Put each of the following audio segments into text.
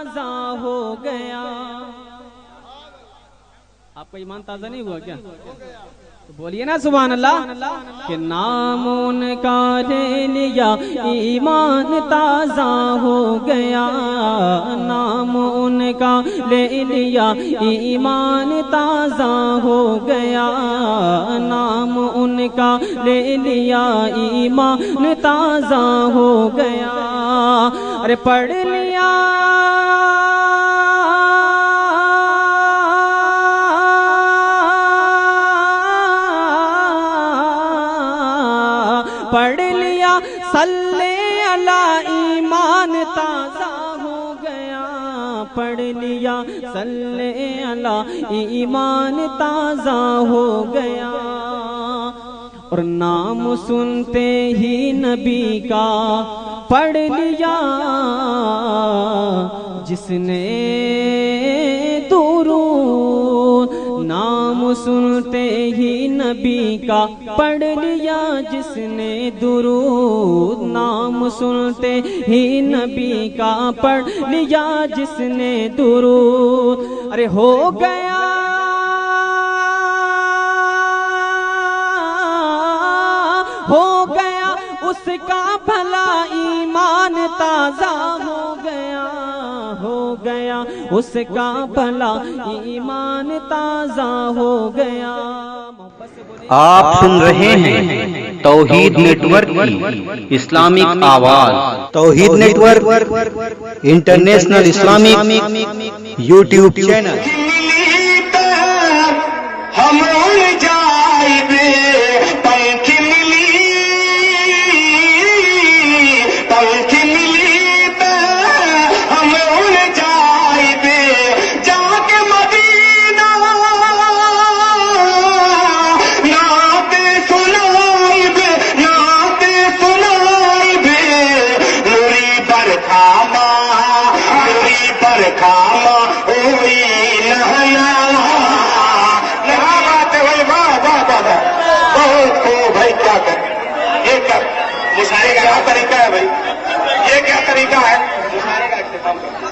تازہ ہو گیا. آپ کا ایمان تازہ نہیں ہوا کیا؟ تو بولیے نا سبحان اللہ. کہ نام ان کا لے لیا ایمان تازہ ہو گیا. نام ان کا لے لیا ایمان تازہ ہو گیا. نام ان کا لے لیا ایمان تازہ ہو گیا. ارے پڑھ لیا پڑھ لیا صلی علی ایمان تازہ ہو گیا. پڑھ لیا صلی علی ایمان تازہ ہو گیا. اور نام سنتے ہی نبی کا پڑھ لیا جس نے درود. نام سنتے ہی نبی کا پڑھ لیا جس نے درود. نام سنتے ہی نبی کا پڑھ لیا جس نے درود. ارے ہو گیا اس کا بھلا ایمان تازہ ہو گیا. ہو گیا اس کا بھلا ایمان تازہ ہو گیا. آپ سن رہے ہیں توحید نیٹ ورک کی اسلامک آواز. Tauheed network international Islamic YouTube channel. مشاعرے کا کیا طریقہ ہے بھائی؟ یہ کیا طریقہ ہے مشاعرے کا اختتام کرنا؟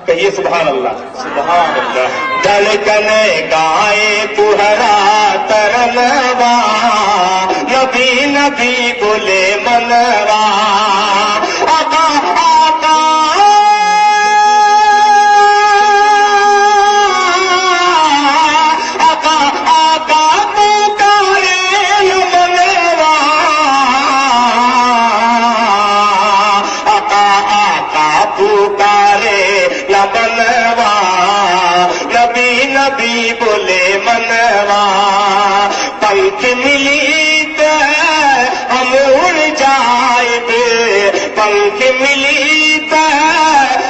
کہیے سبحان اللہ. سبحان اللہ. دھڑکن گائے پہرا ترنوا نبی نبی بولے منوا. آقا آقا نبی بولے منوا. پنکھ ملی تو ہم اڑ جائے. پنکھ ملی تو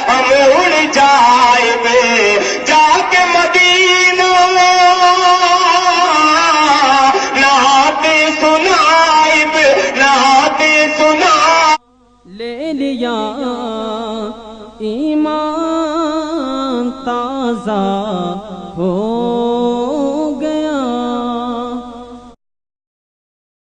ہم اڑ جائے. جا کے مدینہ نعت سنائے. نعت سنا لے لیا ایمان تازہ ہو